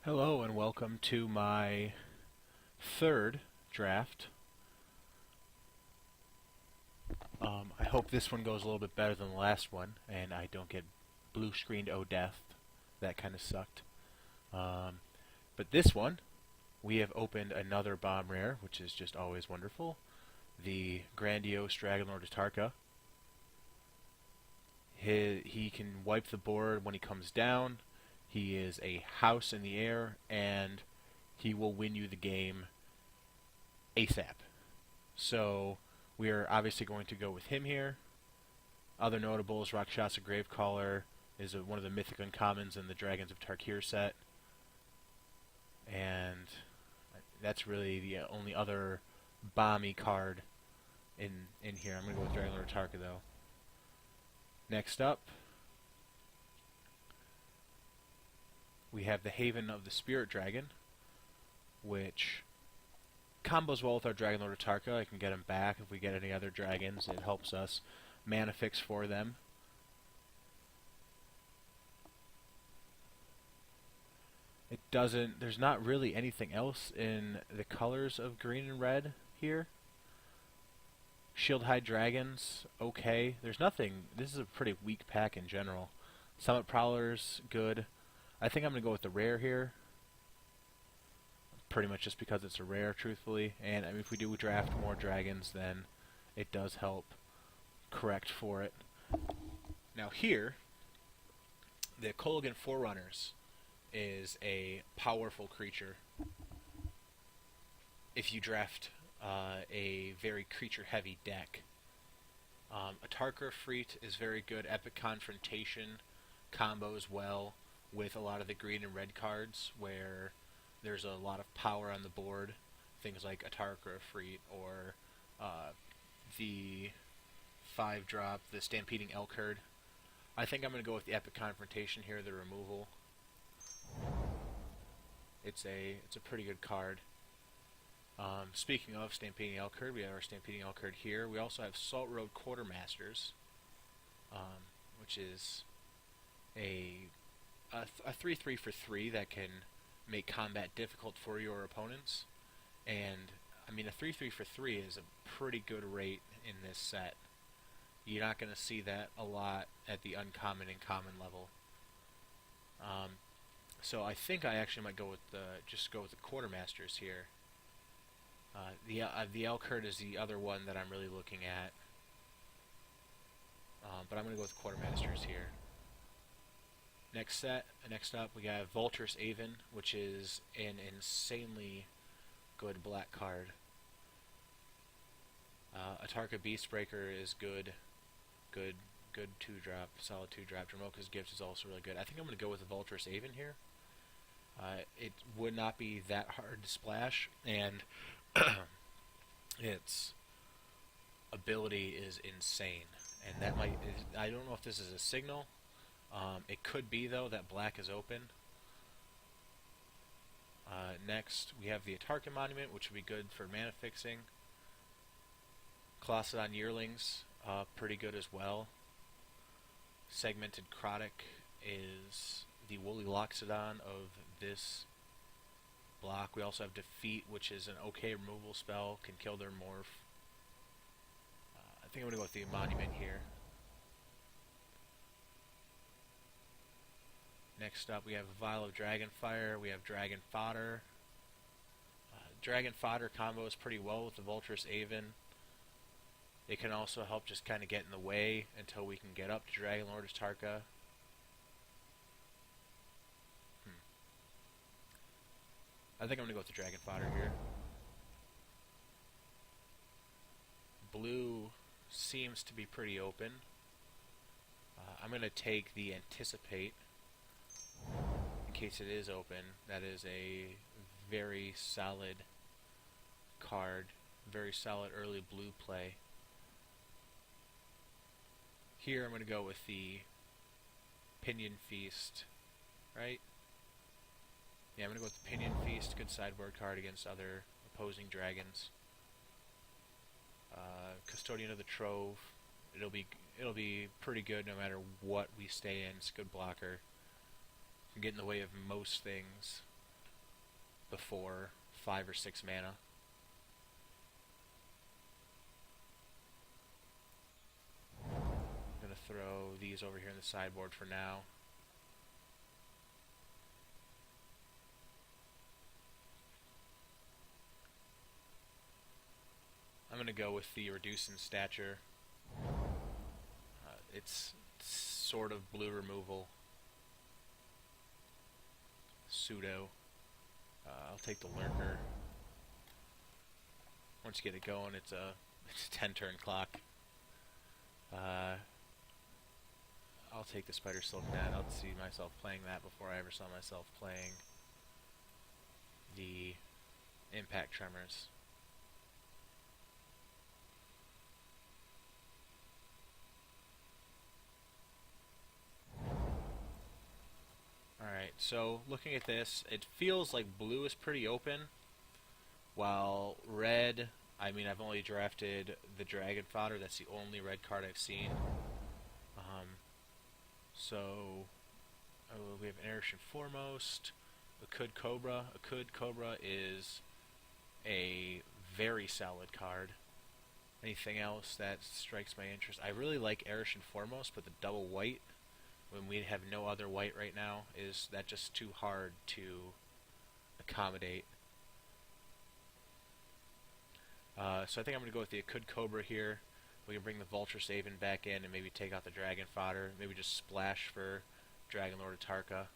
Hello and welcome to my third draft. I hope this one goes a little bit better than the last one and I don't get blue screened oh death. That kind of sucked. Um, but this one, we have opened another bomb rare, which is just always wonderful. The Grandiose Dragon Lord of Tarka. He can wipe the board when he comes down. He is a house in the air, and he will win you the game ASAP. So we are obviously going to go with him here. Other notables, Rakshasa Gravecaller is one of the mythic uncommons in the Dragons of Tarkir set. And that's really the only other bomby card in here. I'm going to go with Dragon Lord Tarka, though. Next up, we have the Haven of the Spirit Dragon, which combos well with our Dragon Lord of Tarka. I can get him back if we get any other dragons. It helps us mana fix for them. It doesn't. There's not really anything else in the colors of green and red here. Shield Hide Dragons, okay. There's nothing. This is a pretty weak pack in general. Summit Prowlers, good. I think I'm going to go with the rare here. Pretty much just because it's a rare, truthfully. And I mean, if we do draft more dragons, then it does help correct for it. Now here, the Kolaghan Forerunners is a powerful creature. If you draft a very creature-heavy deck. A Tarkir Freet is very good. Epic Confrontation combos well with a lot of the green and red cards where there's a lot of power on the board. Things like a Tarkir Freet or the 5-drop, the Stampeding Elk Herd. I think I'm going to go with the Epic Confrontation here, the removal. It's a pretty good card. Speaking of Stampeding Elk Herd, we have our Stampeding Elk Herd here. We also have Salt Road Quartermasters, which is a 3/3 for 3 that can make combat difficult for your opponents. And, I mean, a 3/3 for 3 is a pretty good rate in this set. You're not going to see that a lot at the uncommon and common level. So I think I actually might go with just go with the Quartermasters here. The Elk Herd is the other one that I'm really looking at. But I'm going to go with Quartermasters here. Next up, we got Vulturous Aven, which is an insanely good black card. Atarka Beastbreaker is good 2-drop, solid 2-drop. Dramoka's Gift is also really good. I think I'm going to go with the Vulturous Aven here. It would not be that hard to splash, and its ability is insane. And that I don't know if this is a signal. It could be, though, that black is open. Next, we have the Atarka Monument, which would be good for mana fixing. Colossadon Yearlings, pretty good as well. Segmented Crotic is the Woolly Loxodon of this block. We also have Defeat, which is an okay removal spell, can kill their morph. I think I'm going to go with the Monument here. Next up, we have Vial of Dragonfire. We have Dragon Fodder. Dragon Fodder combos pretty well with the Vulturous Aven. It can also help just kind of get in the way until we can get up to Dragon Lord of Tarka. I think I'm going to go with the Dragon Fodder here. Blue seems to be pretty open. I'm going to take the Anticipate in case it is open. That is a very solid card. Very solid early blue play. Here I'm going to go with the Pinion Feast, right? Yeah, I'm going to go with the Pinion Feast, good sideboard card against other opposing dragons. Custodian of the Trove, it'll be pretty good no matter what we stay in. It's a good blocker. Can get in the way of most things. before 5 or 6 mana. I'm going to throw these over here in the sideboard for now. I'm going to go with the Reduce in Stature. It's sort of blue removal. Pseudo. I'll take the Lurker. Once you get it going, it's a 10-turn clock. I'll take the Spider Silk Net. I'll see myself playing that before I ever saw myself playing the Impact Tremors. Alright, so looking at this, it feels like blue is pretty open, while red, I mean, I've only drafted the Dragon Fodder. That's the only red card I've seen. We have an Erishan Foremost, a Kud Cobra. A Kud Cobra is a very solid card. Anything else that strikes my interest? I really like Erishan Foremost, but the double white, when we have no other white right now, is that just too hard to accommodate. So I think I'm going to go with the Kud Cobra here. We can bring the Vulture Saven back in and maybe take out the Dragon Fodder. Maybe just splash for Dragon Lord of Tarka.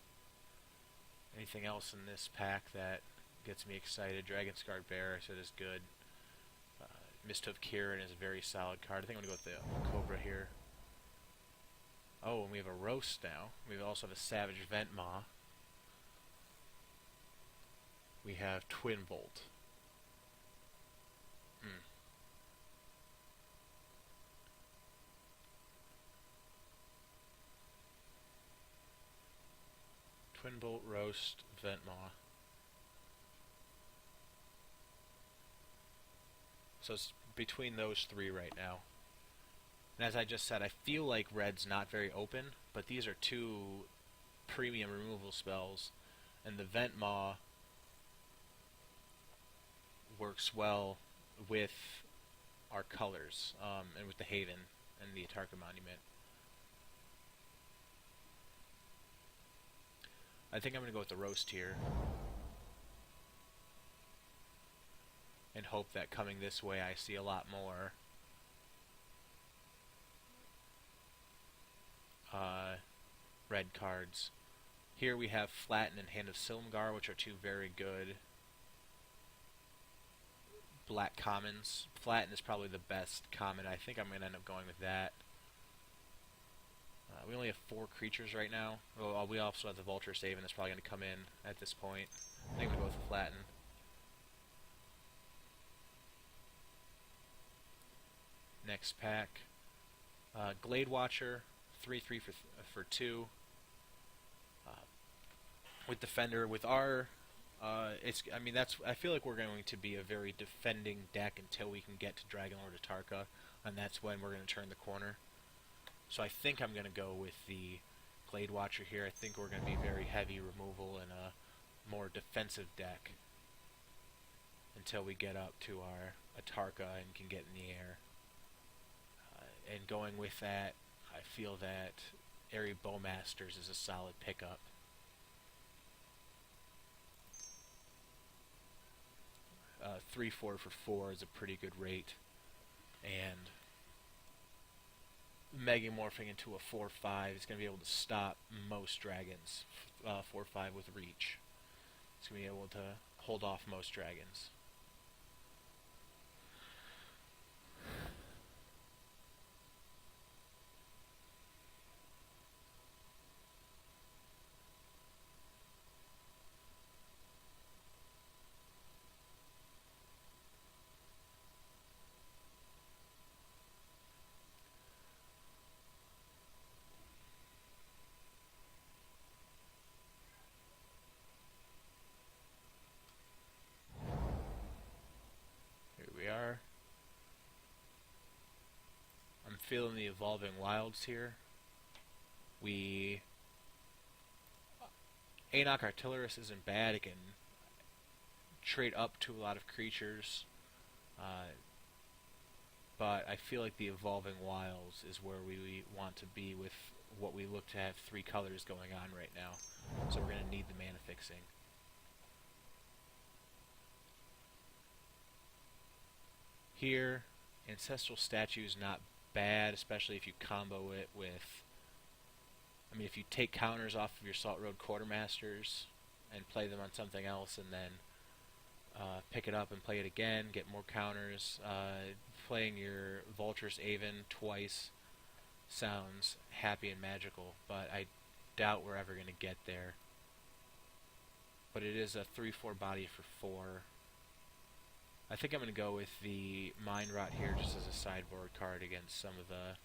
Anything else in this pack that gets me excited? Dragon Scarred Bear, I said, is good. Mist of Kirin is a very solid card. I think I'm going to go with the Cobra here. Oh, and we have a Roast now. We also have a Savage Ventmaw. We have Twin Bolt. Twin Bolt, Roast, Ventmaw. So it's between those three right now. And as I just said, I feel like red's not very open, but these are two premium removal spells, and the Ventmaw works well with our colors, and with the Haven and the Tarkir Monument. I think I'm going to go with the Roast here, and hope that coming this way I see a lot more red cards. Here we have Flatten and Hand of Silumgar, which are two very good black commons. Flatten is probably the best common. I think I'm going to end up going with that. We only have 4 creatures right now. Well, we also have the Vulture Saven that's probably going to come in at this point. I think I'm going to go with the Flatten. Next pack. Glade Watcher, 3/3 for 2. With Defender, with our, I feel like we're going to be a very defending deck until we can get to Dragon Lord of Tarka, and that's when we're going to turn the corner. So I think I'm going to go with the Glade Watcher here. I think we're going to be very heavy removal and a more defensive deck until we get up to our Atarka and can get in the air. And going with that, I feel that Airy Bowmasters is a solid pickup. 3/4 for 4 is a pretty good rate, and Megamorphing into a 4/5 is going to be able to stop most dragons. 4/5 with reach. It's going to be able to hold off most dragons. I'm feeling the Evolving Wilds here. Anok Artillerist isn't bad. trade up to a lot of creatures, uh, but I feel like the Evolving Wilds is where we want to be with what we look to have 3 colors going on right now. So we're going to need the mana fixing. Here, Ancestral Statue is not bad, especially if you combo it with... I mean, if you take counters off of your Salt Road Quartermasters and play them on something else, and then pick it up and play it again, get more counters. Playing your Vulture's Aven twice sounds happy and magical, but I doubt we're ever going to get there. But it is a 3/4 body for 4. I think I'm going to go with the Mind Rot here just as a sideboard card against some of the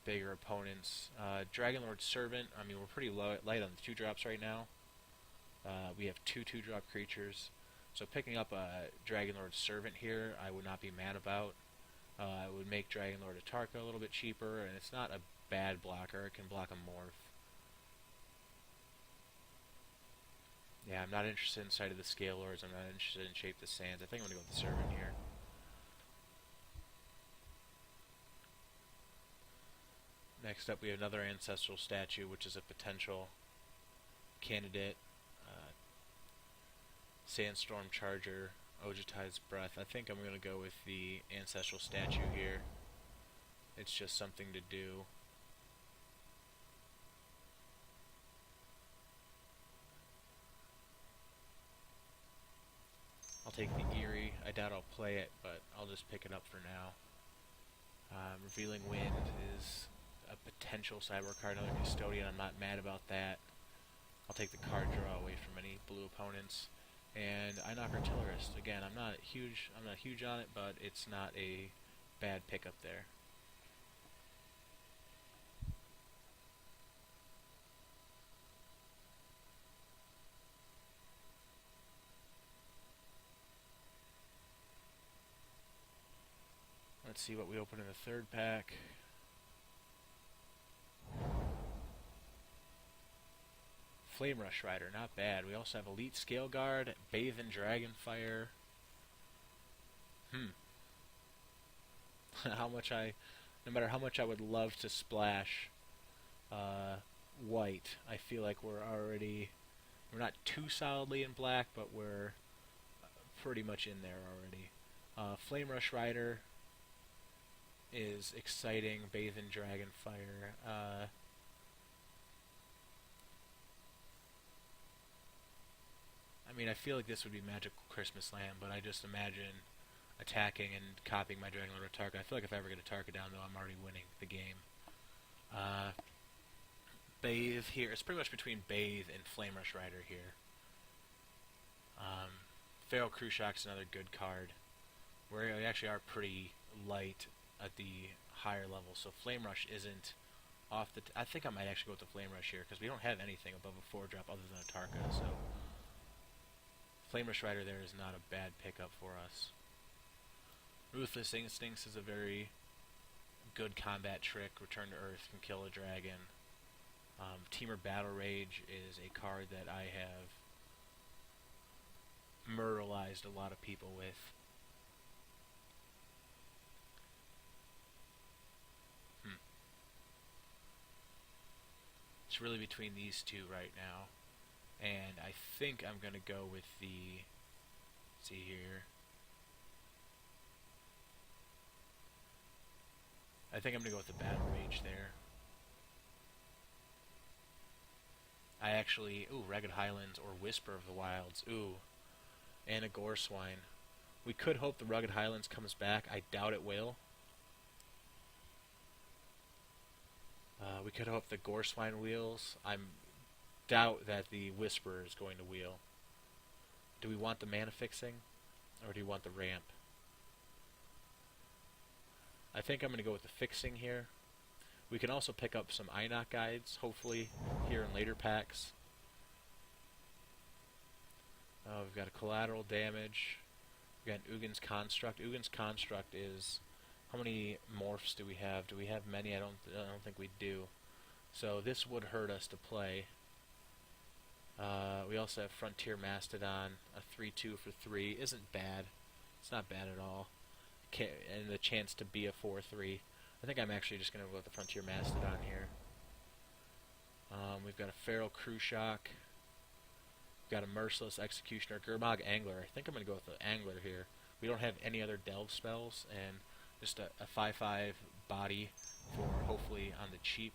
bigger opponents. Dragonlord Servant, I mean, we're pretty light on the 2-drops right now. We have 2 2-drop creatures. So picking up a Dragonlord Servant here, I would not be mad about. It would make Dragonlord Tarkir a little bit cheaper, and it's not a bad blocker. It can block a Morph. Yeah, I'm not interested in Sight of the Scale Lords. I'm not interested in Shape the Sands. I think I'm going to go with the Servant here. Next up, we have another Ancestral Statue, which is a potential candidate. Sandstorm Charger, Ojutai's Breath. I think I'm going to go with the Ancestral Statue here. It's just something to do. I'll take the Eerie. I doubt I'll play it, but I'll just pick it up for now. Revealing Wind is a potential sideboard card, another Custodian. I'm not mad about that. I'll take the card draw away from any blue opponents. And I knock Artillerist. Again, I'm not huge on it, but it's not a bad pickup there. Let's see what we open in the 3rd pack. Flame Rush Rider, not bad. We also have Elite Scale Guard, Bathe in Dragonfire. No matter how much I would love to splash white, I feel like we're not too solidly in black, but we're pretty much in there already. Flame Rush Rider is exciting. Bathe in Dragonfire. I mean, I feel like this would be Magical Christmas Land, but I just imagine attacking and copying my Dragonlord Tarkir. I feel like if I ever get a Tarkir down, though, I'm already winning the game. Bathe here. It's pretty much between Bathe and Flame Rush Rider here. Feral Crew Shock's another good card. We actually are pretty light at the higher level, so Flame Rush isn't off the... I think I might actually go with the Flame Rush here, because we don't have anything above a 4-drop other than a Tarkir, so... Flame Rush Rider there is not a bad pickup for us. Ruthless Instincts is a very good combat trick. Return to Earth can kill a dragon. Teamer Battle Rage is a card that I have myrtleized a lot of people with. It's really between these 2 right now. And I think I'm going to go with the... Let's see here. I think I'm going to go with the Battle Rage there. I actually... Ooh, Ragged Highlands or Whisper of the Wilds. Ooh. And a Gore Swine. We could hope the Rugged Highlands comes back. I doubt it will. We could hope the Gore Swine wheels. I doubt that the Whisperer is going to wheel. Do we want the mana fixing? Or do you want the ramp? I think I'm going to go with the fixing here. We can also pick up some Inoc guides, hopefully, here in later packs. We've got a Collateral Damage. We've got Ugin's Construct. Ugin's Construct is... How many morphs do we have? Do we have many? I don't think we do. So this would hurt us to play. We also have Frontier Mastodon, a 3/2 for 3. Isn't bad. It's not bad at all. And the chance to be a 4/3. I think I'm actually just going to go with the Frontier Mastodon here. We've got a Feral Crew Shock. We've got a Merciless Executioner, Gurmag Angler. I think I'm going to go with the Angler here. We don't have any other delve spells, and just a 5/5 body for hopefully on the cheap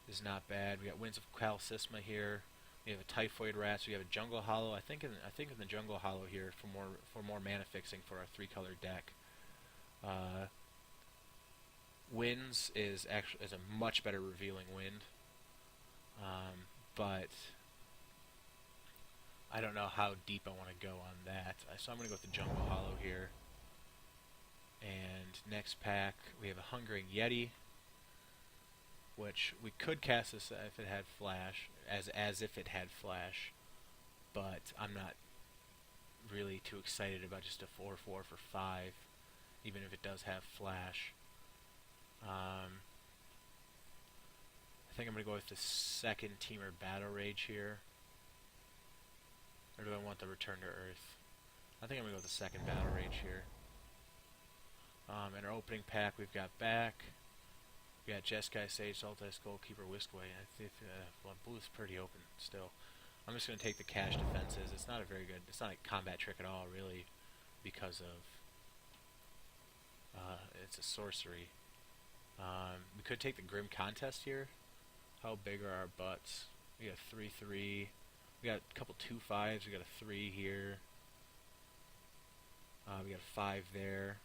is not bad. We got Winds of Calcisma here. We have a Typhoid Rats. We have a Jungle Hollow. I think in the Jungle Hollow here for more mana fixing for our 3-color deck. Winds is a much better revealing wind, but I don't know how deep I want to go on that. So I'm going to go with the Jungle Hollow here. And next pack, we have a Hungering Yeti, which we could cast this if it had flash, as if it had flash, but I'm not really too excited about just a 4/4 for 5, even if it does have flash. I think I'm going to go with the second Teamer Battle Rage here. Or do I want the Return to Earth? I think I'm going to go with the second Battle Rage here. In our opening pack, we've got back. We got Jeskai, Sage, Sultai, Skullkeeper, Whiskaway. I think blue's pretty open still. I'm just going to take the cash defenses. It's not a combat trick at all, really, because of it's a sorcery. We could take the Grim Contest here. How big are our butts? We got 3/3. We got a couple 2/5s. We got a 3 here. We got a 5 there.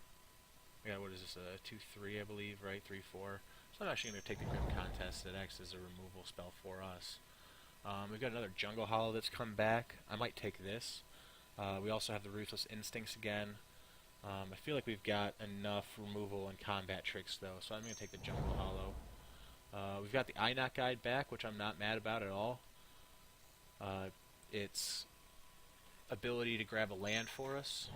We got, what is this, a 2/3, I believe, right? 3/4. So I'm actually going to take the Grim Contest. That acts as a removal spell for us. We've got another Jungle Hollow that's come back. I might take this. We also have the Ruthless Instincts again. I feel like we've got enough removal and combat tricks, though, so I'm going to take the Jungle Hollow. We've got the Inoc Guide back, which I'm not mad about at all. Its ability to grab a land for us.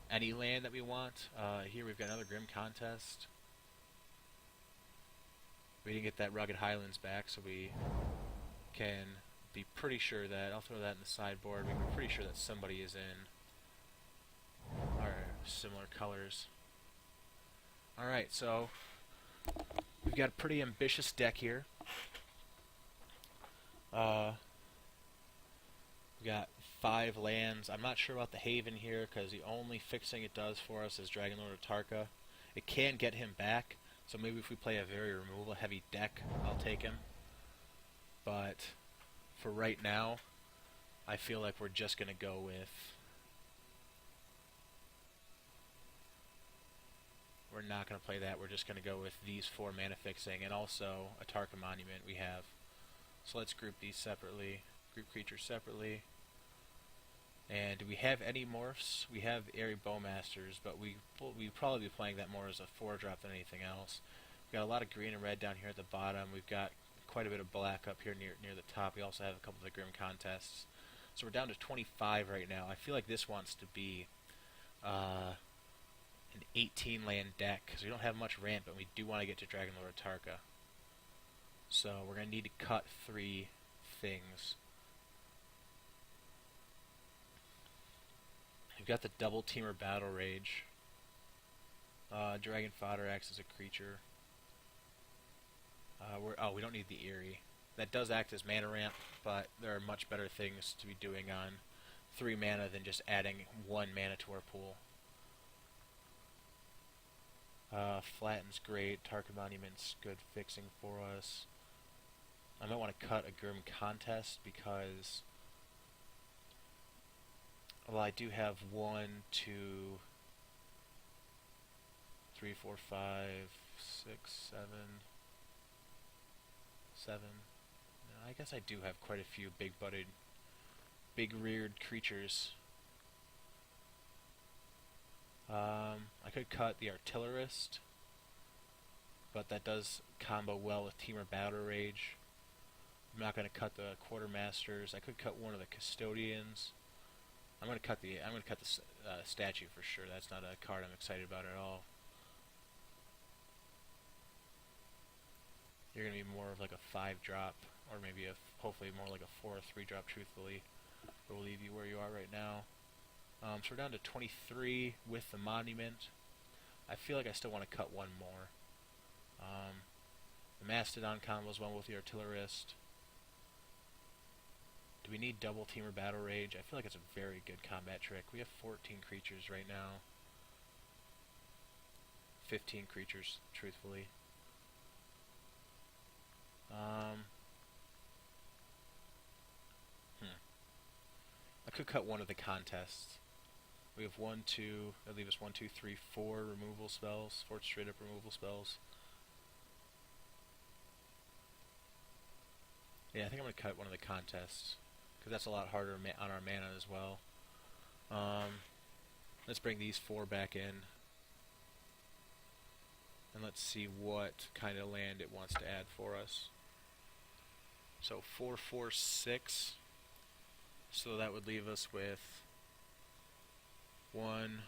Any land that we want. Here we've got another Grim Contest. We didn't get that Rugged Highlands back, so we can be pretty sure that, I'll throw that in the sideboard, we can be pretty sure that somebody is in our similar colors. Alright, so we've got a pretty ambitious deck here. We got 5 lands. I'm not sure about the Haven here, because the only fixing it does for us is Dragonlord of Tarka. It can get him back, so maybe if we play a very removal-heavy deck, I'll take him. But for right now, I feel like we're just going to go with... We're not going to play that. We're just going to go with these 4 mana fixing, and also a Tarka Monument we have. So let's group these separately. Group creatures separately. And do we have any morphs? We have Airy Bowmasters, but we'd probably be playing that more as a 4-drop than anything else. We've got a lot of green and red down here at the bottom. We've got quite a bit of black up here near the top. We also have a couple of the Grim Contests. So we're down to 25 right now. I feel like this wants to be an 18-land deck, because we don't have much ramp, but we do want to get to Dragonlord of Tarka. So we're going to need to cut 3 things. We've got the Double Teamer Battle Rage. Dragon Fodder acts as a creature. We don't need the Eerie. That does act as mana ramp, but there are much better things to be doing on 3 mana than just adding 1 mana to our pool. Flatten's great. Tarka Monument's good fixing for us. I might want to cut a Grim Contest because... Well, I do have 1, 2, 3, 4, 5, 6, 7, 7. I guess I do have quite a few big-butted, big-reared creatures. I could cut the Artillerist, but that does combo well with Teamer Battle Rage. I'm not going to cut the Quartermasters. I could cut one of the Custodians. I'm going to cut the statue for sure. That's not a card I'm excited about at all. You're going to be more of like a 5-drop or maybe hopefully more like a 4 or 3 drop. Truthfully, it will leave you where you are right now. So we're down to 23 with the monument. I feel like I still want to cut one more. The Mastodon combos well with the Artillerist. Do we need Double Team or Battle Rage? I feel like it's a very good combat trick. We have 14 creatures right now. 15 creatures, truthfully. I could cut one of the contests. We have 1, 2, that leave us 1, 2, 3, 4 removal spells, 4 straight up removal spells. Yeah, I think I'm going to cut one of the contests, because that's a lot harder on our mana as well. Let's bring these 4 back in, and let's see what kind of land it wants to add for us. So 4, 4, 6, so that would leave us with 1,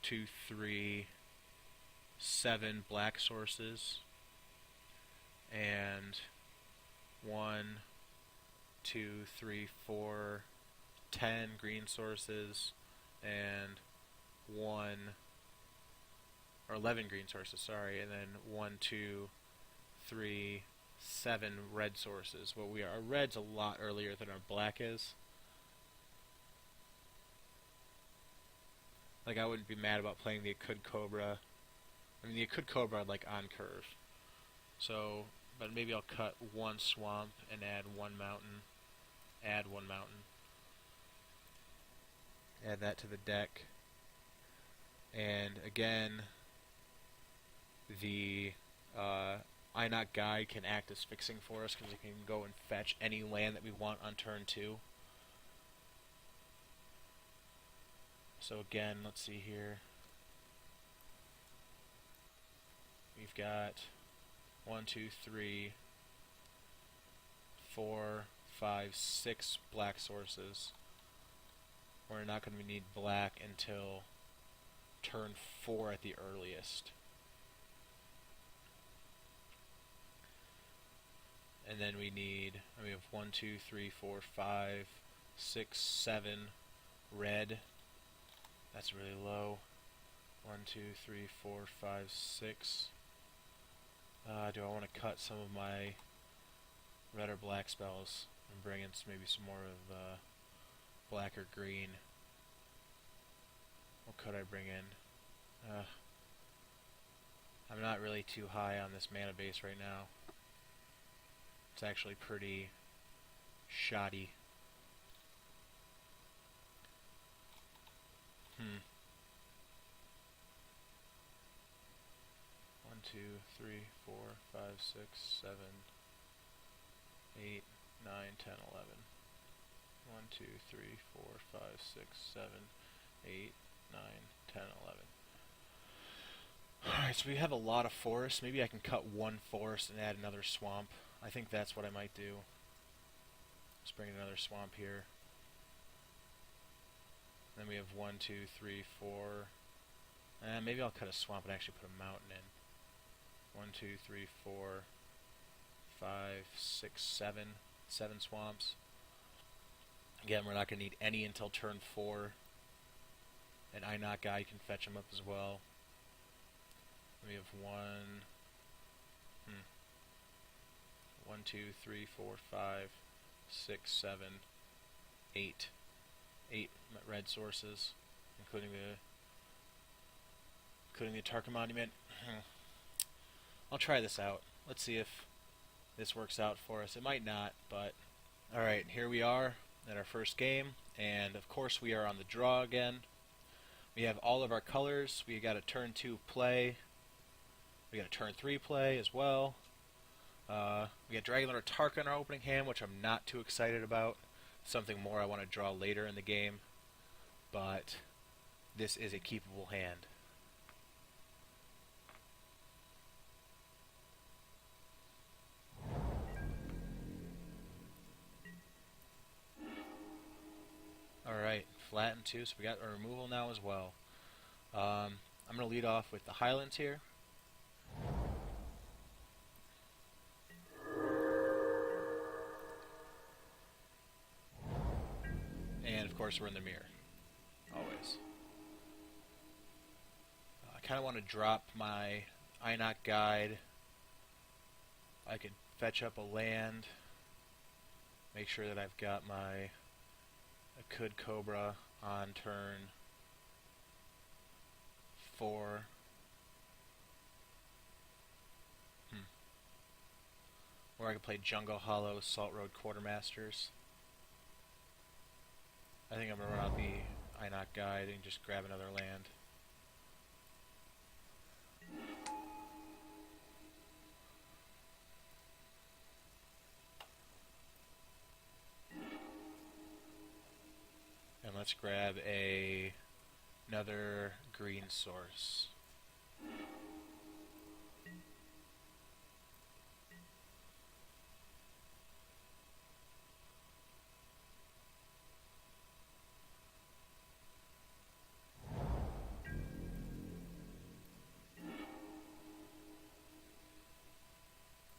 2, 3, 7 black sources, and 1, 2, 3, 4, 10 green sources, and 1, or 11 green sources, sorry, and then 1, 2, 3, 7 red sources. Well, our red's a lot earlier than our black is. Like, I wouldn't be mad about playing the Akud Cobra. I mean, the Akud Cobra I'd like on curve. So, but maybe I'll cut 1 swamp and add 1 mountain. Add 1 mountain. Add that to the deck. And again, the Einok Guide can act as fixing for us because it can go and fetch any land that we want on turn 2. So again, let's see here. We've got 1, 2, 3, 4, 5, 6 black sources. We're not going to need black until turn 4 at the earliest. And then we have 1, 2, 3, 4, 5, 6, 7 red. That's really low. 1, 2, 3, 4, 5, 6. Do I want to cut some of my red or black spells and bring in maybe some more of black or green? What could I bring in? I'm not really too high on this mana base right now. It's actually pretty shoddy. 1, 2, 3, 4, 5, 6, 7, 8, 9, 10, 11. 1, 2, 3, 4, 5, 6, 7, 8, 9, 10, 11. Alright, so we have a lot of forest. Maybe I can cut 1 forest and add another swamp. I think that's what I might do. Let's bring in another swamp here. Then we have 1, 2, 3, 4. Maybe I'll cut a swamp and actually put a mountain in. 1, 2, 3, 4, 5, 6, 7. 7 swamps. Again, we're not going to need any until turn 4. An Einok Guy can fetch them up as well. We have 1, 2, 3, 4, 5, 6, 7, 8. 8 red sources, including the Tarkir monument. I'll try this out. Let's see if this works out for us. It might not, but alright, here we are at our first game, and of course we are on the draw again. We have all of our colors. We got a turn 2 play. We got a turn 3 play as well. We got Dragonlord Tarkir in our opening hand, which I'm not too excited about. Something more I want to draw later in the game, but this is a keepable hand. Alright, flatten 2, so we got our removal now as well. I'm going to lead off with the Highlands here. course, we're in the mirror. Always. I kind of want to drop my Einok guide. I could fetch up a land. Make sure that I've got my Akud Cobra on turn 4. Or I could play Jungle Hollow, Salt Road Quartermasters. I think I'm going to run out the Einok guide and just grab another land. And let's grab another green source.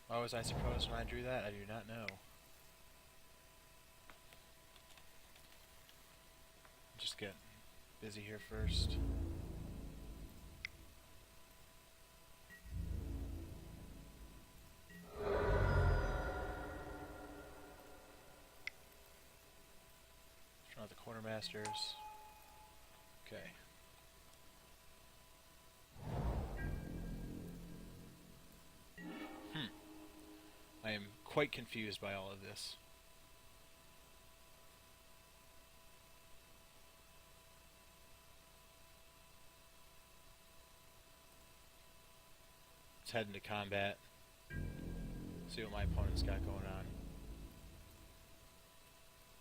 Why was I surprised when I drew that? I do not know. Just get busy here first. Try out the Quartermasters. Okay. I am quite confused by all of this. Let's head into combat. See what my opponent's got going on.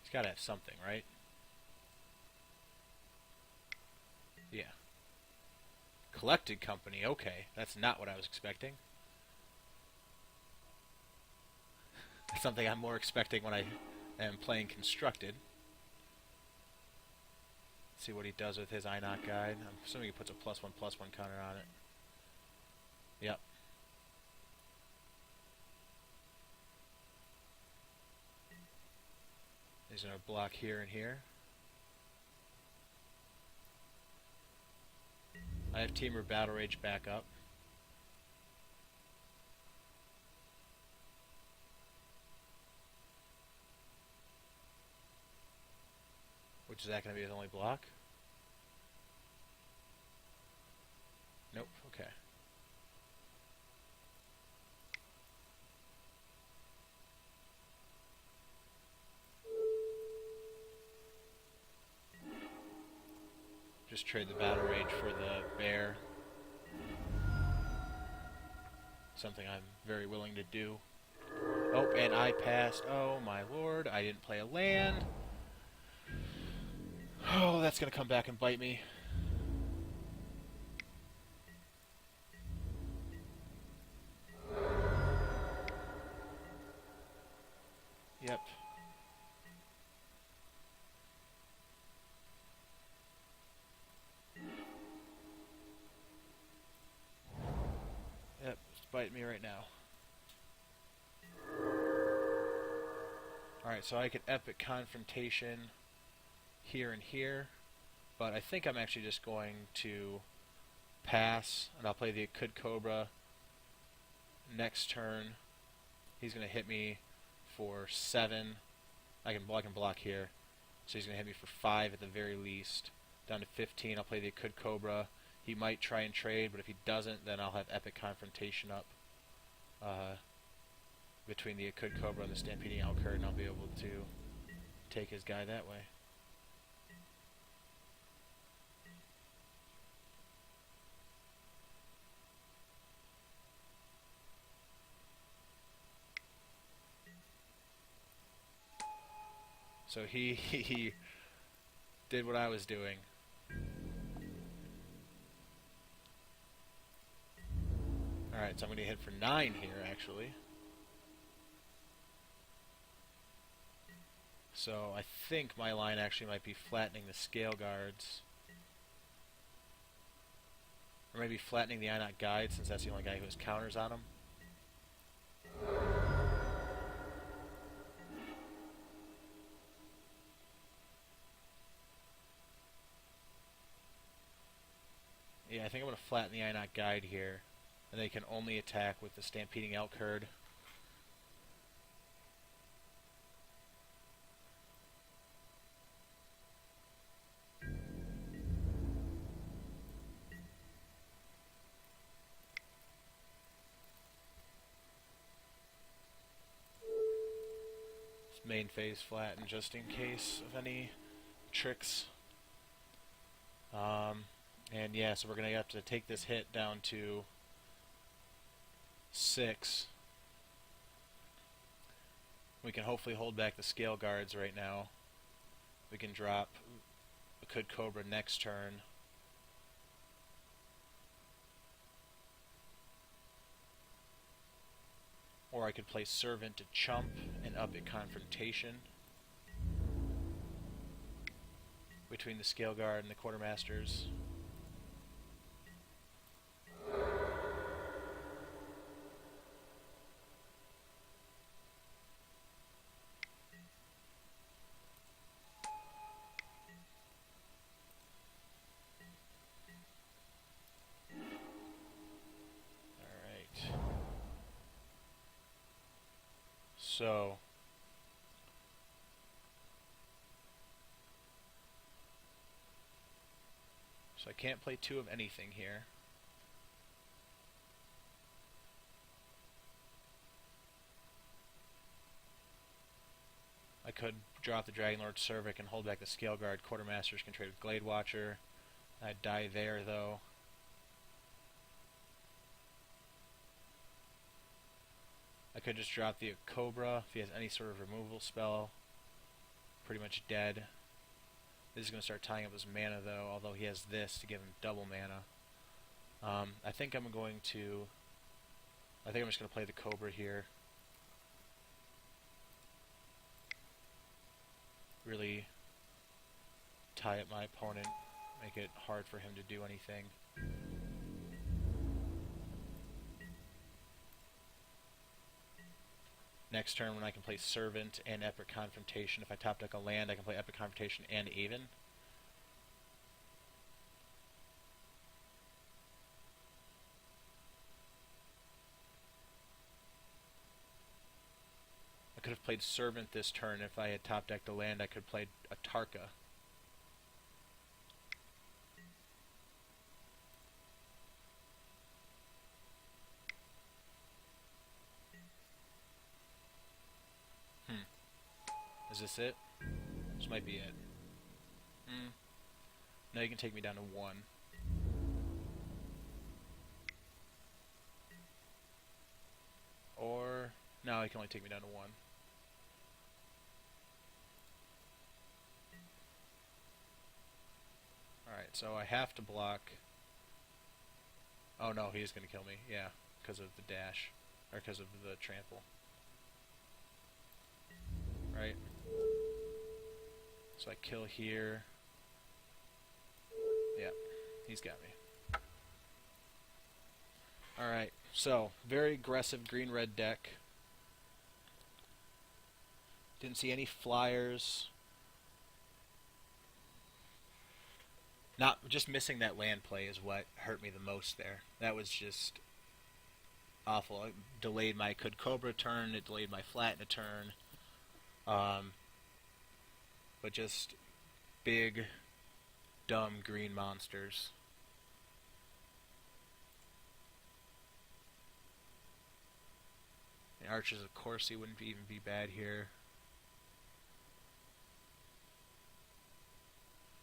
He's got to have something, right? Yeah. Collected company, okay. That's not what I was expecting. That's something I'm more expecting when I am playing constructed. See what he does with his Einok guide. I'm assuming he puts a +1/+1 counter on it. Yep. He's going to block here and here. I have Temur Battle Rage back up. Which is that going to be his only block? Nope, okay. Just trade the Battle Rage for the bear. Something I'm very willing to do. Oh, and I passed. Oh my lord, I didn't play a land. Oh, that's going to come back and bite me. Yep. Yep, it's biting me right now. Alright, so I could Epic Confrontation here and here, but I think I'm actually just going to pass, and I'll play the Akud Cobra next turn. He's going to hit me for 7. I can block here, so he's going to hit me for 5 at the very least. Down to 15, I'll play the Akud Cobra. He might try and trade, but if he doesn't, then I'll have Epic Confrontation up between the Akud Cobra and the Stampeding Alcurd, and I'll be able to take his guy that way. So he did what I was doing. Alright, so I'm going to hit for 9 here, actually. So I think my line actually might be flattening the Scale Guards. Or maybe flattening the Einok Guide, since that's the only guy who has counters on him. flatten the Inoc Guide here, and they can only attack with the Stampeding Elk Herd. Main phase flattened just in case of any tricks. And yeah, so we're going to have to take this hit down to 6. We can hopefully hold back the scale guards right now. We can drop a Could Cobra next turn. Or I could play Servant to chump and up at Confrontation between the Scale Guard and the Quartermasters. So I can't play 2 of anything here. I could drop the Dragonlord Cervic and hold back the Scale Guard. Quartermasters can trade with Glade Watcher. I'd die there though. I could just drop the Cobra if he has any sort of removal spell. Pretty much dead. This is going to start tying up his mana though, although he has this to give him double mana. I think I'm just going to play the Cobra here. Really tie up my opponent, make it hard for him to do anything. Next turn when I can play Servant and Epic Confrontation. If I top deck a land, I can play Epic Confrontation and Aven. I could have played Servant this turn. If I had top decked a land, I could play a Tarka. Is this it? This might be it. Now you can take me down to 1. Or no, you can only take me down to 1. Alright, so I have to block. Oh no, he's going to kill me. Yeah, because of the dash. Or because of the trample. Right? So I kill here. Yeah, he's got me. Alright, so very aggressive green-red deck. Didn't see any flyers. Just missing that land play is what hurt me the most there. That was just awful. It delayed my Could Cobra turn, it delayed my Flatten a turn. But just big, dumb green monsters. The Archers of Corsi wouldn't even be bad here.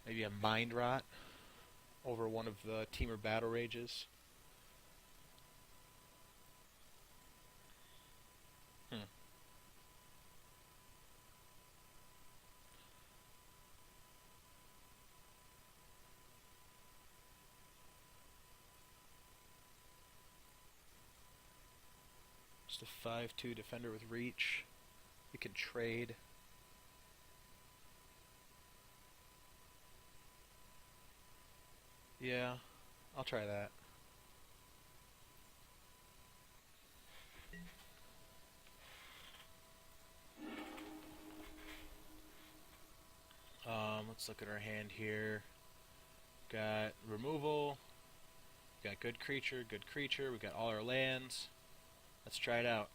Maybe a Mind Rot over one of the Temur Battle Rages. Just a 5/2 defender with reach. You can trade. Yeah, I'll try that. Let's look at our hand here. Got removal, We got good creature, good creature. We got all our lands. Let's try it out.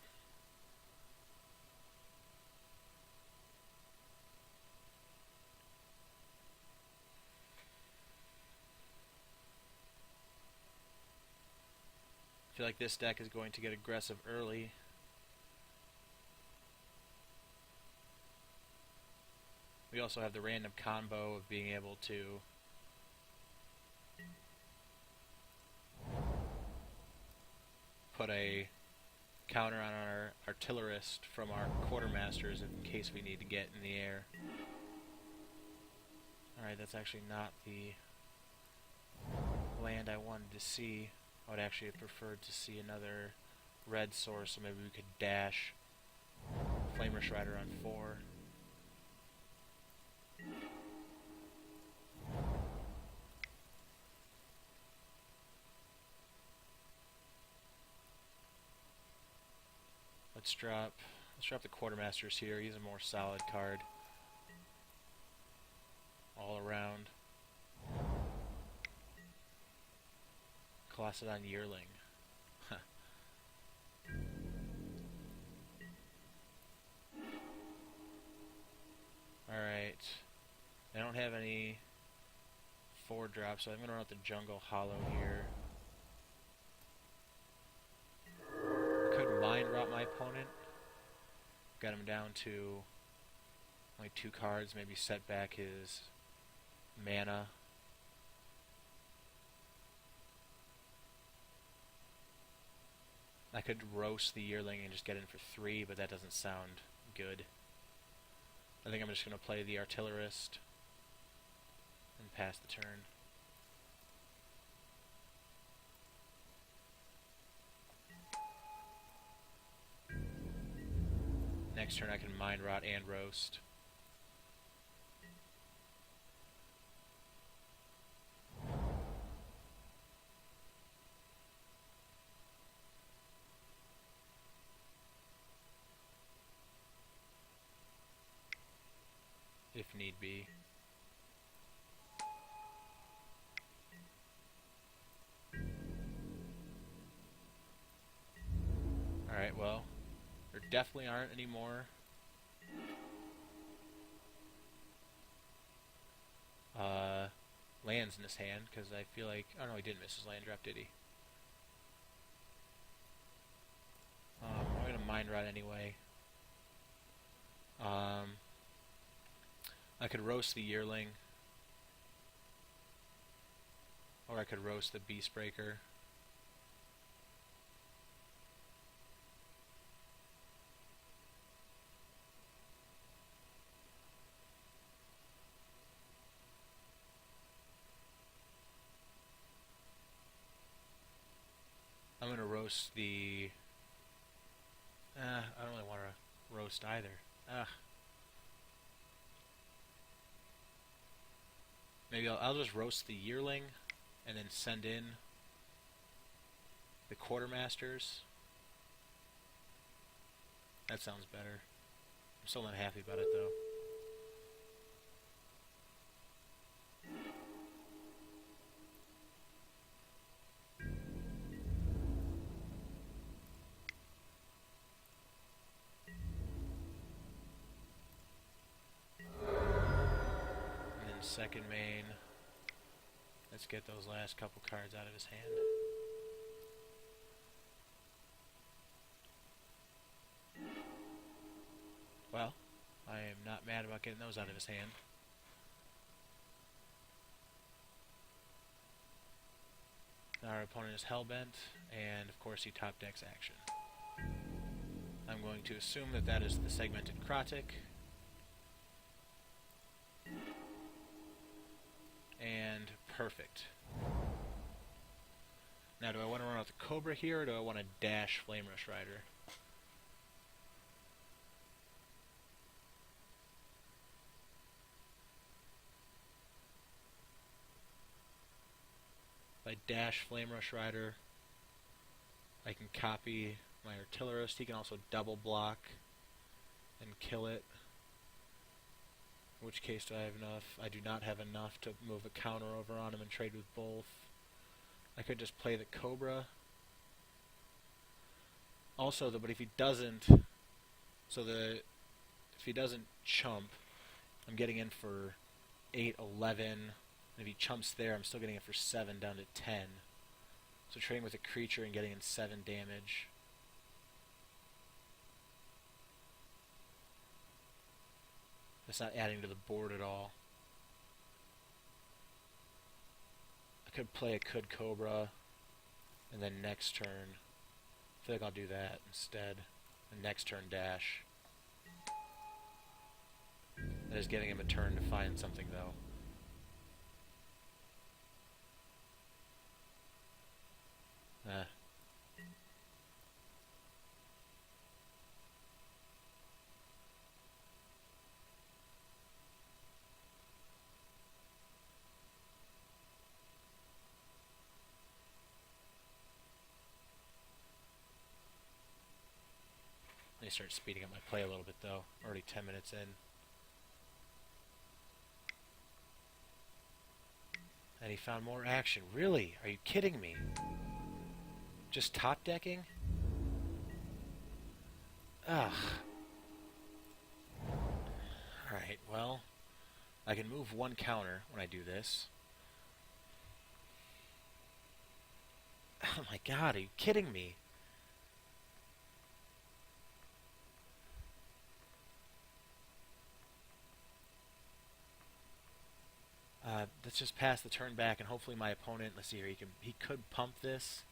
I feel like this deck is going to get aggressive early. We also have the random combo of being able to put a counter on our artillerist from our quartermasters in case we need to get in the air. Alright, that's actually not the land I wanted to see. I would actually have preferred to see another red source, so maybe we could dash Flamer Strider on 4. Let's drop the Quartermasters here. He's a more solid card all around. Colossadon Yearling. Alright. I don't have any 4-drops, so I'm going to run out the Jungle Hollow here. I could Mind Rot my opponent. Got him down to only 2 cards, maybe set back his mana. I could roast the Yearling and just get in for 3, but that doesn't sound good. I think I'm just going to play the Artillerist and pass the turn. Next turn I can Mind Rot and roast. If need be. Alright, well, there definitely aren't any more lands in his hand, because I feel like... Oh no, he didn't miss his land drop, did he? I'm going to Mind Rot anyway. I could roast the Yearling, or I could roast the Beastbreaker. I'm going to roast the... I don't really want to roast either. Maybe I'll just roast the Yearling and then send in the Quartermasters. That sounds better. I'm still not happy about it though. And then second main. Let's get those last couple cards out of his hand. Well, I am not mad about getting those out of his hand. Now our opponent is Hellbent, and of course he top decks action. I'm going to assume that that is the Segmented Krotik. And perfect. Now, do I want to run out the Cobra here, or do I want to dash Flamer Strider? If I dash Flamer Strider, I can copy my Artillerist. He can also double block and kill it. In which case do I have enough? I do not have enough to move a counter over on him and trade with both. I could just play the Cobra. Also, though, but if he doesn't, if he doesn't chump, I'm getting in for 8, 11. And if he chumps there, I'm still getting in for 7 down to 10. So trading with a creature and getting in 7 damage. That's not adding to the board at all. I could play a Could Cobra, and then next turn, I feel like I'll do that instead. And next turn dash. That is giving him a turn to find something, though. Eh. Let me start speeding up my play a little bit, though. Already 10 minutes in. And he found more action. Really? Are you kidding me? Just top decking? Ugh. Alright, well, I can move 1 counter when I do this. Oh my god, are you kidding me? Let's just pass the turn back, and hopefully my opponent, let's see here, he could pump this.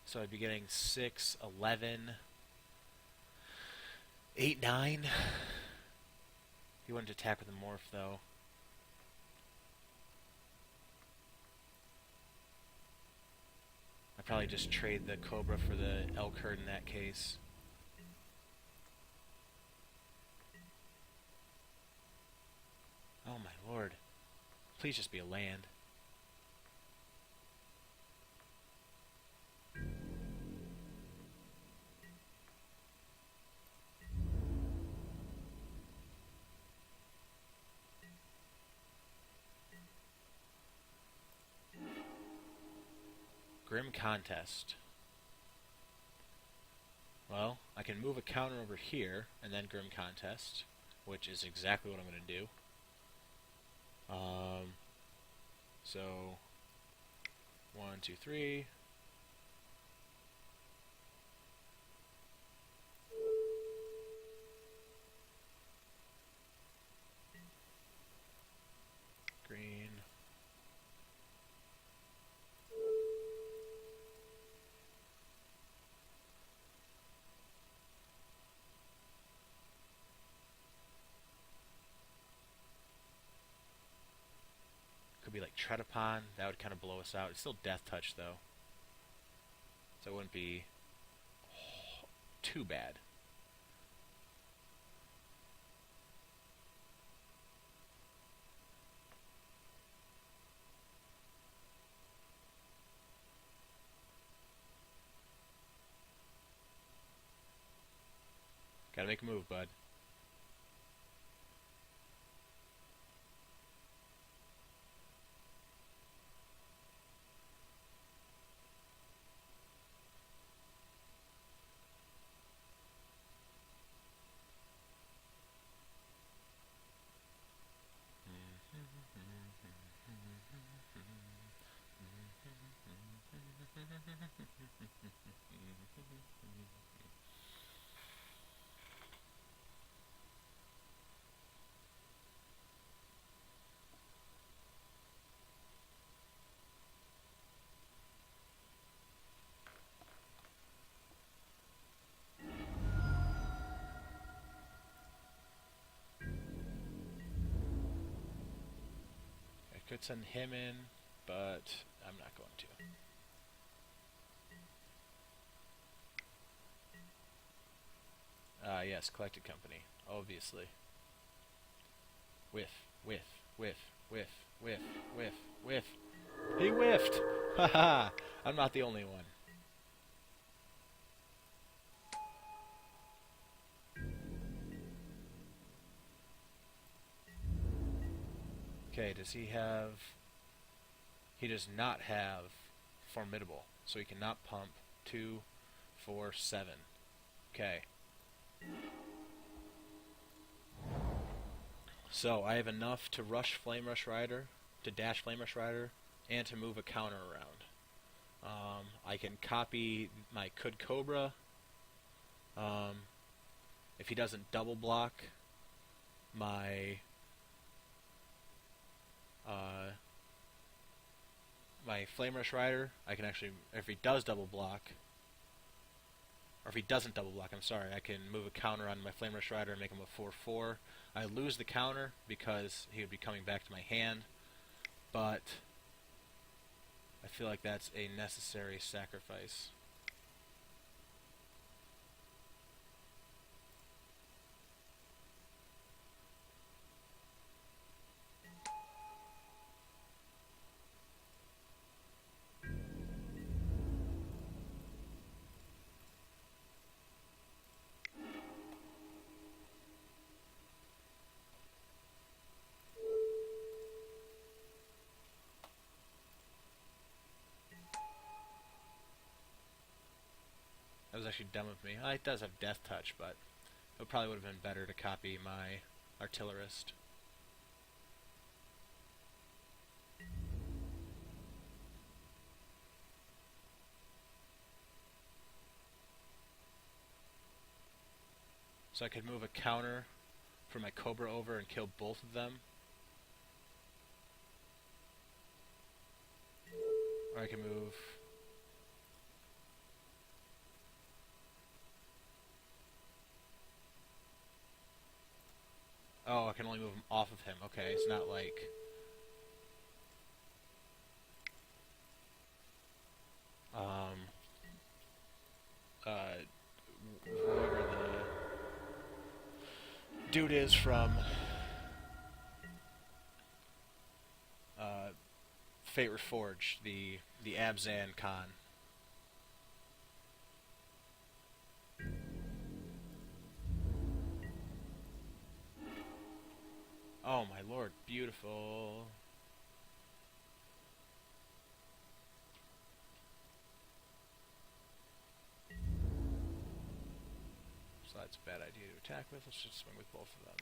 So I'd be getting 6, 11, 8, 9. He wanted to attack with a morph, though. I'd probably just trade the Cobra for the Elk Herd in that case. Oh my lord. Please just be a land. Grim Contest. Well, I can move a counter over here and then Grim Contest, which is exactly what I'm going to do. So 1, 2, 3. Green. Could be like Tread Upon. That would kind of blow us out. It's still Death Touch, though. So it wouldn't be too bad. Gotta make a move, bud. I could send him in, but I'm not going to. Yes, Collected Company, obviously. Whiff, whiff, whiff, whiff, whiff, whiff, whiff. He whiffed! Haha! I'm not the only one. Okay, does he have... He does not have formidable. So he cannot pump. 2, 4, 7. Okay. So I have enough to rush Flame Rush Rider, to dash Flame Rush Rider, and to move a counter around. I can copy my Could Cobra. If he doesn't double block my my Flame Rush Rider, I can actually, if he does double block, or if he doesn't double block, I'm sorry, I can move a counter on my Flame Rush Rider and make him a 4/4. I lose the counter because he would be coming back to my hand, but I feel like that's a necessary sacrifice. That was actually dumb of me. It does have Death Touch, but it probably would have been better to copy my Artillerist. So I could move a counter for my Cobra over and kill both of them. Or I can move... Oh, I can only move him off of him. Okay, it's not like... whoever the dude is from Fate Reforged, the Abzan Khan. Oh my lord, beautiful. So that's a bad idea to attack with. Let's just swing with both of them.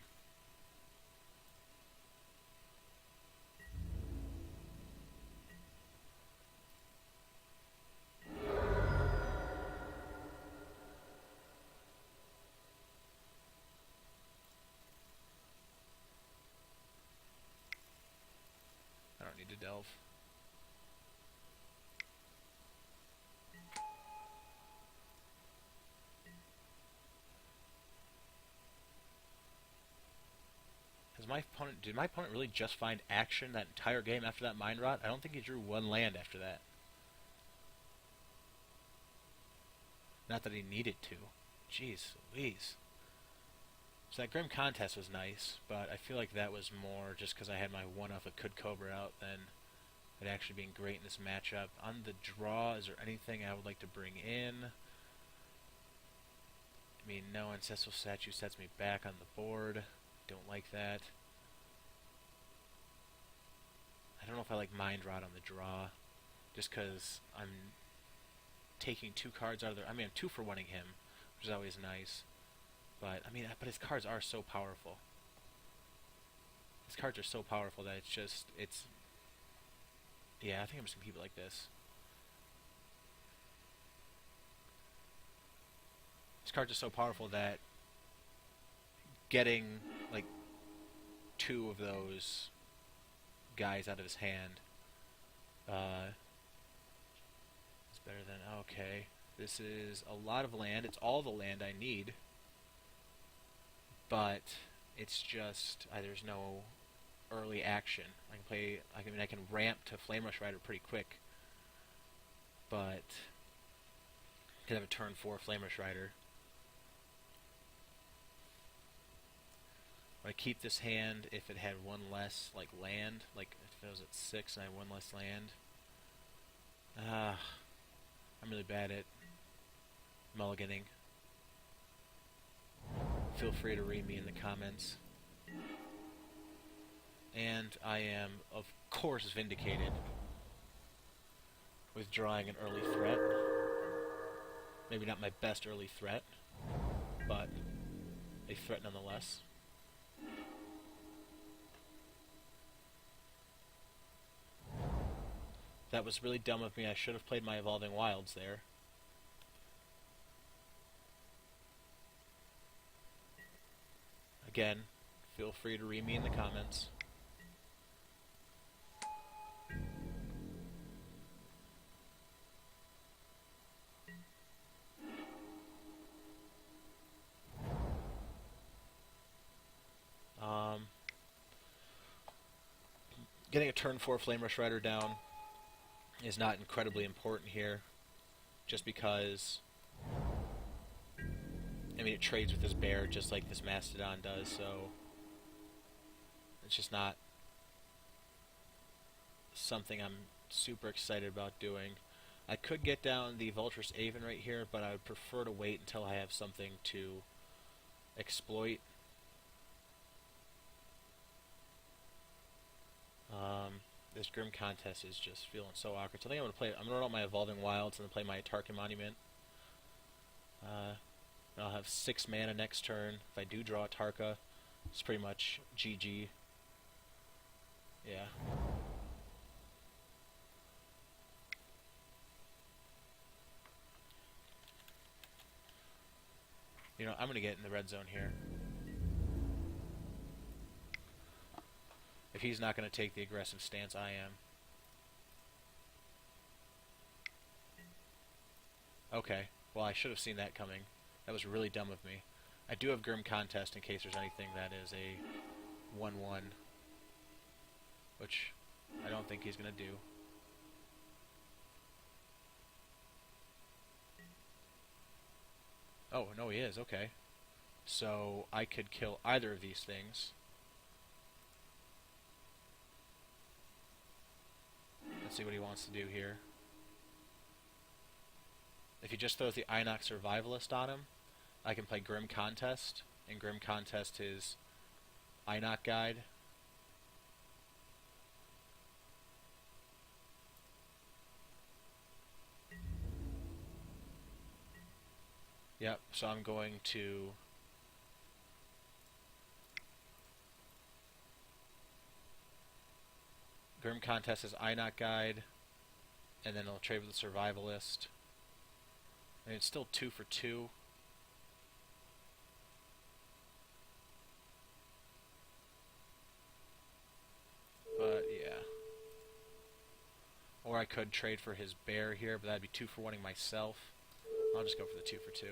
I don't need to delve. Did my opponent really just find action that entire game after that Mind Rot? I don't think he drew one land after that. Not that he needed to. Jeez Louise. So that Grim Contest was nice, but I feel like that was more just because I had my one-off of Could Cobra out than it actually being great in this matchup. On the draw, is there anything I would like to bring in? I mean, no, Ancestral Statue sets me back on the board. Don't like that. I don't know if I like Mind Rot on the draw, just because I'm taking 2 cards out of there. I mean, I'm 2 for 1-ing him, which is always nice. But I mean, but his cards are so powerful. His cards are so powerful that it's. Yeah, I think I'm just gonna keep it like this. His cards are so powerful that getting like 2 of those guys out of his hand is better than... Okay, this is a lot of land. It's all the land I need, but it's just there's no early action. I can ramp to Flame Rush Rider pretty quick, but I could have a turn 4 Flame Rush Rider. I keep this hand if it had 1 less like land, like if it was at 6 and I had 1 less land. I'm really bad at mulliganing. Feel free to read me in the comments. And I am, of course, vindicated withdrawing an early threat. Maybe not my best early threat, but a threat nonetheless. That was really dumb of me. I should have played my Evolving Wilds there. Again, feel free to read me in the comments. Getting a turn 4 Flame Rush Rider down is not incredibly important here, just because, I mean, it trades with this bear just like this Mastodon does, so it's just not something I'm super excited about doing. I could get down the Vulturous Aven right here, but I would prefer to wait until I have something to exploit. This Grim Contest is just feeling so awkward. So I think I'm gonna run out my Evolving Wilds and then play my Tarkir Monument. I'll have 6 mana next turn. If I do draw a Tarka, it's pretty much GG. Yeah. You know, I'm gonna get in the red zone here. If he's not going to take the aggressive stance, I am. Okay, well, I should have seen that coming. That was really dumb of me. I do have Grim Contest in case there's anything that is a 1-1, which I don't think he's going to do. Oh, no, he is. Okay. So I could kill either of these things. Let's see what he wants to do here. If he just throws the Inox Survivalist on him, I can play Grim Contest, and Grim Contest his Inox Guide. Yep, so I'm going to Grim Contest is Inox Guide, and then I'll trade with the Survivalist. And it's still 2 for 2. But, yeah. Or I could trade for his bear here, but that'd be 2 for 1-ing myself. I'll just go for the 2 for 2.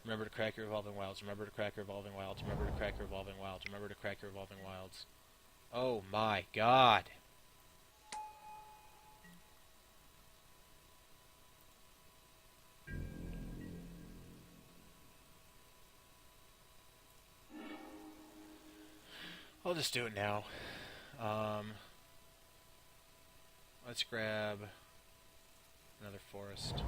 Remember to crack your Evolving Wilds. Remember to crack your Evolving Wilds. Remember to crack your Evolving Wilds. Remember to crack your Evolving Wilds. Oh my god. I'll just do it now. Let's grab another forest.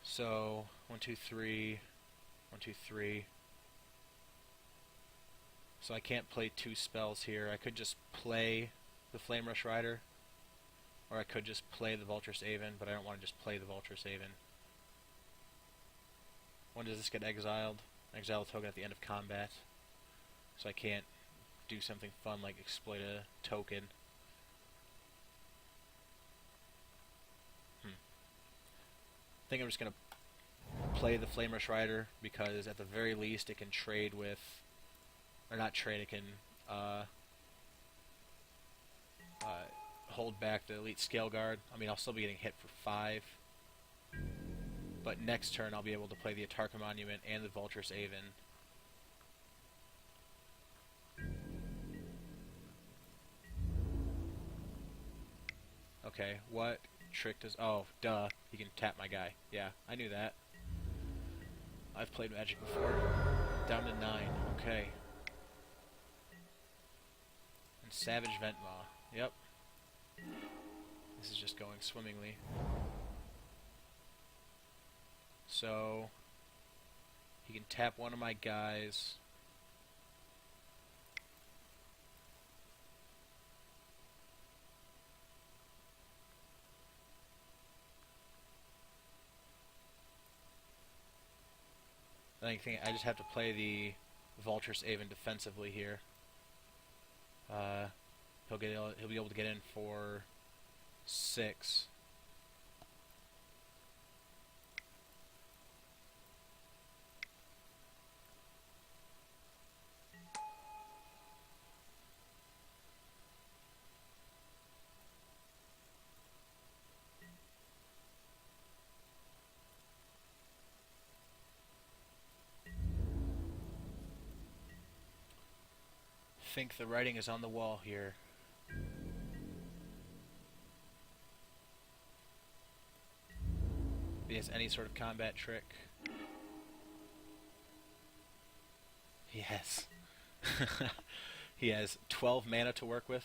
So, 1, 2, 3, 1, 2, 3. So I can't play 2 spells here. I could just play the Flame Rush Rider, or I could just play the Vulturous Aven, but I don't want to just play the Vulturous Aven. When does this get exiled? Exile a token at the end of combat. So I can't do something fun like exploit a token. I think I'm just going to play the Flame Rush Rider, because at the very least it can trade with, or not trade, it can hold back the Elite Scale Guard. I mean, I'll still be getting hit for 5, but next turn I'll be able to play the Tarkir Monument and the Vulturous Aven. Okay, what trick does... Oh, duh. He can tap my guy. Yeah, I knew that. I've played Magic before. Down to 9. Okay. And Savage Ventmaw. Yep. This is just going swimmingly. So... he can tap one of my guys. I think I just have to play the Vulturous Aven defensively here. He'll be able to get in for 6. I think the writing is on the wall here. If he has any sort of combat trick. He has. He has 12 mana to work with.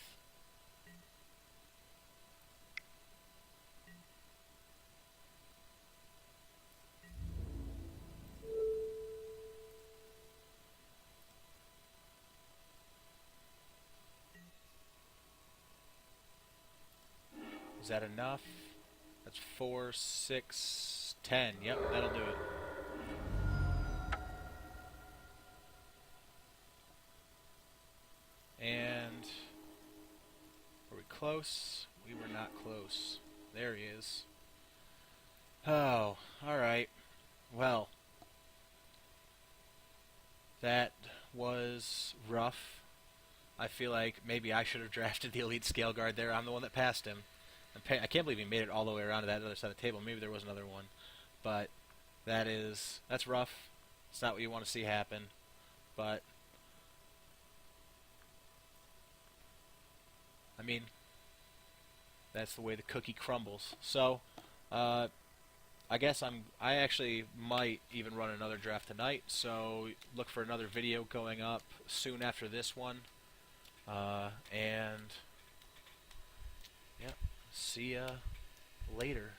Is that enough? That's 4, 6, 10. Yep, that'll do it. And were we close? We were not close. There he is. Oh, alright. Well, that was rough. I feel like maybe I should have drafted the Elite Scale Guard there. I'm the one that passed him. I can't believe he made it all the way around to that other side of the table. Maybe there was another one. But that's rough. It's not what you want to see happen. But I mean, that's the way the cookie crumbles. So, I guess I actually might even run another draft tonight. So look for another video going up soon after this one. And yeah, see ya later.